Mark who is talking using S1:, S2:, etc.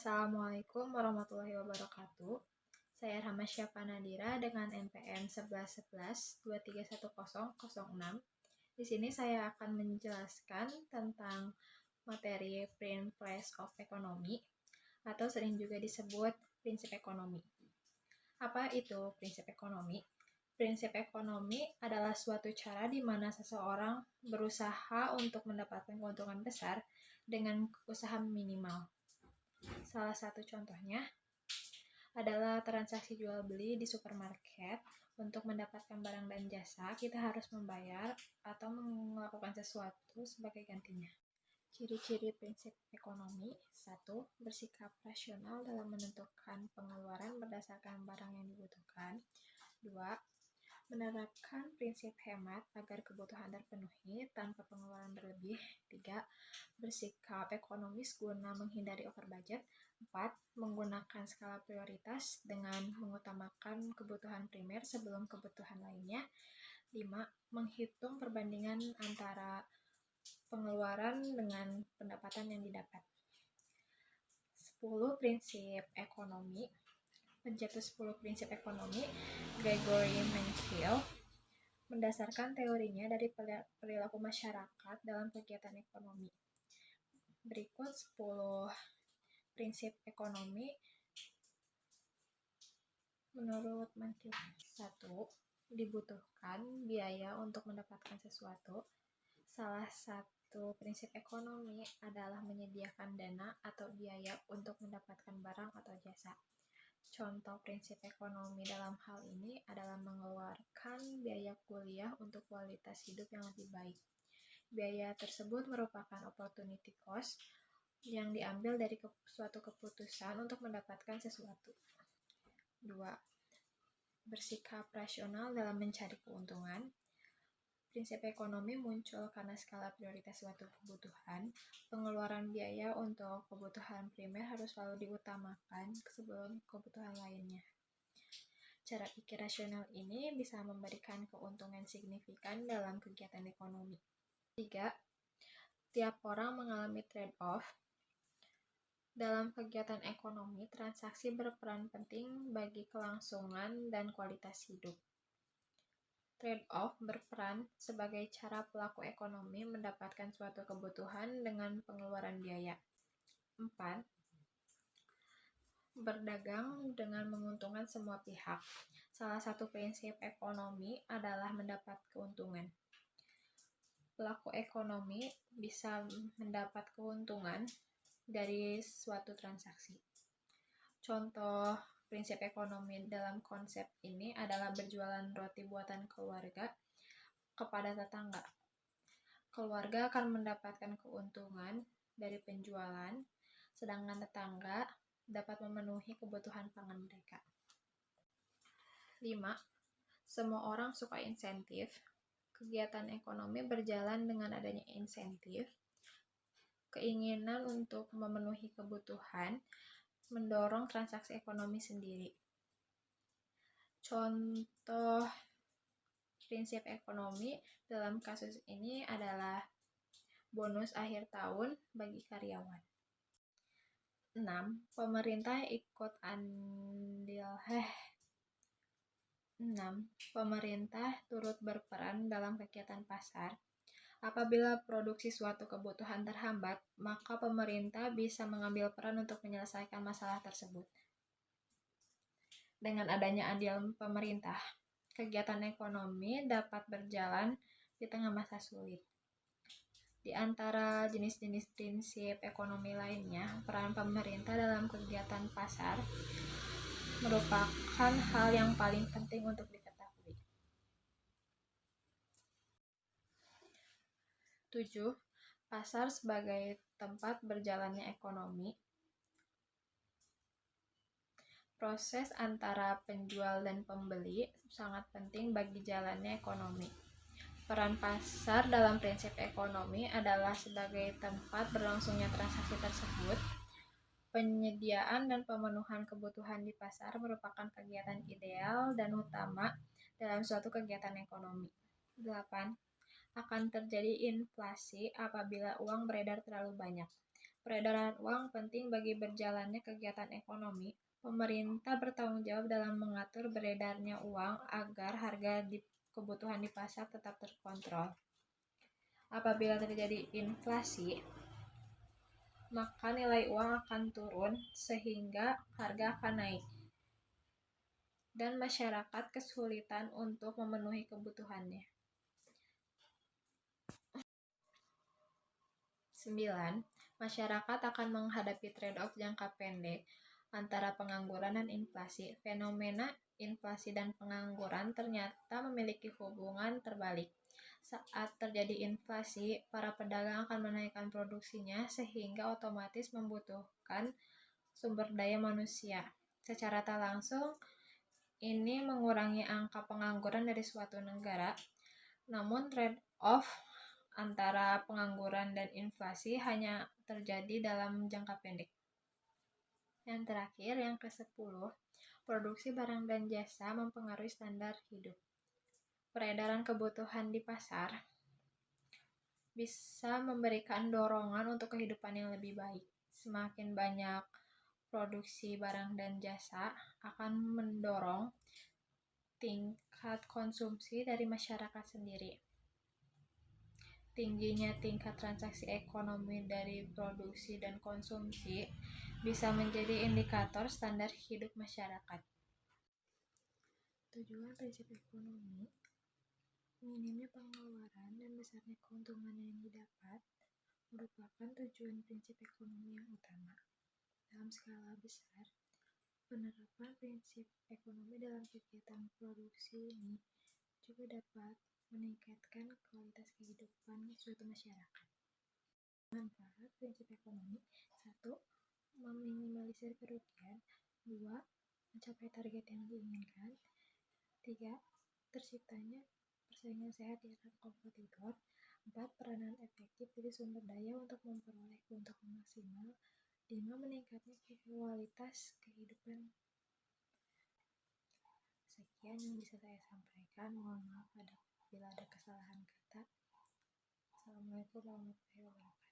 S1: Assalamualaikum warahmatullahi wabarakatuh. Saya Rahmasya Panadira dengan NPM 1111231006. Di sini saya akan menjelaskan tentang materi Principles of Economy atau sering juga disebut prinsip ekonomi. Apa itu prinsip ekonomi? Prinsip ekonomi adalah suatu cara di mana seseorang berusaha untuk mendapatkan keuntungan besar dengan usaha minimal. Salah satu contohnya adalah transaksi jual beli di supermarket. Untuk mendapatkan barang dan jasa, kita harus membayar atau melakukan sesuatu sebagai gantinya. Ciri-ciri prinsip ekonomi: 1. Bersikap rasional dalam menentukan pengeluaran berdasarkan barang yang dibutuhkan. 2. Menerapkan prinsip hemat agar kebutuhan terpenuhi tanpa pengeluaran berlebih. 3. Bersikap ekonomis guna menghindari over budget. 4. Menggunakan skala prioritas dengan mengutamakan kebutuhan primer sebelum kebutuhan lainnya. 5. Menghitung perbandingan antara pengeluaran dengan pendapatan yang didapat. 10 prinsip ekonomi. Pencetus 10 prinsip ekonomi, Gregory Mankiw, mendasarkan teorinya dari perilaku masyarakat dalam kegiatan ekonomi. Berikut 10 prinsip ekonomi menurut Mankiw. 1. Dibutuhkan biaya untuk mendapatkan sesuatu. Salah satu prinsip ekonomi adalah menyediakan dana atau biaya untuk mendapatkan barang atau jasa. Contoh prinsip ekonomi dalam hal ini adalah mengeluarkan biaya kuliah untuk kualitas hidup yang lebih baik. Biaya tersebut merupakan opportunity cost yang diambil dari suatu keputusan untuk mendapatkan sesuatu. 2. Bersikap rasional dalam mencari keuntungan. Prinsip ekonomi muncul karena skala prioritas suatu kebutuhan. Pengeluaran biaya untuk kebutuhan primer harus selalu diutamakan sebelum kebutuhan lainnya. Cara pikir rasional ini bisa memberikan keuntungan signifikan dalam kegiatan ekonomi. 3. Tiap orang mengalami trade-off. Dalam kegiatan ekonomi, transaksi berperan penting bagi kelangsungan dan kualitas hidup. Trade-off berperan sebagai cara pelaku ekonomi mendapatkan suatu kebutuhan dengan pengeluaran biaya. 4. Berdagang dengan menguntungkan semua pihak. Salah satu prinsip ekonomi adalah mendapat keuntungan. Pelaku ekonomi bisa mendapat keuntungan dari suatu transaksi. Contoh prinsip ekonomi dalam konsep ini adalah berjualan roti buatan keluarga kepada tetangga. Keluarga akan mendapatkan keuntungan dari penjualan, sedangkan tetangga dapat memenuhi kebutuhan pangan mereka. 5. Semua orang suka insentif. Kegiatan ekonomi berjalan dengan adanya insentif. Keinginan untuk memenuhi kebutuhan mendorong transaksi ekonomi sendiri. Contoh prinsip ekonomi dalam kasus ini adalah bonus akhir tahun bagi karyawan. 6. Pemerintah turut berperan dalam kegiatan pasar. Apabila produksi suatu kebutuhan terhambat, maka pemerintah bisa mengambil peran untuk menyelesaikan masalah tersebut. Dengan adanya andil pemerintah, kegiatan ekonomi dapat berjalan di tengah masa sulit. Di antara jenis-jenis prinsip ekonomi lainnya, peran pemerintah dalam kegiatan pasar merupakan hal yang paling penting untuk diketahui. 7. Pasar sebagai tempat berjalannya ekonomi. Proses antara penjual dan pembeli sangat penting bagi jalannya ekonomi. Peran pasar dalam prinsip ekonomi adalah sebagai tempat berlangsungnya transaksi tersebut. Penyediaan dan pemenuhan kebutuhan di pasar merupakan kegiatan ideal dan utama dalam suatu kegiatan ekonomi. 8. Akan terjadi inflasi apabila uang beredar terlalu banyak. Peredaran uang penting bagi berjalannya kegiatan ekonomi. Pemerintah bertanggung jawab dalam mengatur beredarnya uang agar harga kebutuhan di pasar tetap terkontrol. Apabila terjadi inflasi, maka nilai uang akan turun sehingga harga akan naik dan masyarakat kesulitan untuk memenuhi kebutuhannya. 9. Masyarakat akan menghadapi trade-off jangka pendek antara pengangguran dan inflasi. Fenomena inflasi dan pengangguran ternyata memiliki hubungan terbalik. Saat terjadi inflasi, para pedagang akan menaikkan produksinya sehingga otomatis membutuhkan sumber daya manusia. Secara tak langsung, ini mengurangi angka pengangguran dari suatu negara. Namun trade-off antara pengangguran dan inflasi hanya terjadi dalam jangka pendek. Yang terakhir, yang ke-10, produksi barang dan jasa mempengaruhi standar hidup. Peredaran kebutuhan di pasar bisa memberikan dorongan untuk kehidupan yang lebih baik. Semakin banyak produksi barang dan jasa akan mendorong tingkat konsumsi dari masyarakat sendiri. Tingginya tingkat transaksi ekonomi dari produksi dan konsumsi bisa menjadi indikator standar hidup masyarakat. Tujuan prinsip ekonomi, minimnya pengeluaran dan besarnya keuntungan yang didapat merupakan tujuan prinsip ekonomi yang utama. Dalam skala besar, penerapan prinsip ekonomi dalam kegiatan produksi ini juga dapat meningkatkan kualitas kehidupan suatu masyarakat. Manfaat prinsip ekonomi: 1. Meminimalisir kerugian. 2. Mencapai target yang diinginkan. 3. Terciptanya persaingan sehat di antara kompetitor. 4. Peranan efektif dari sumber daya untuk memperoleh keuntungan maksimal. 5. Meningkatnya kualitas kehidupan. Sekian yang bisa saya sampaikan. Mohon maaf bila ada kesalahan kata. Assalamualaikum warahmatullahi wabarakatuh.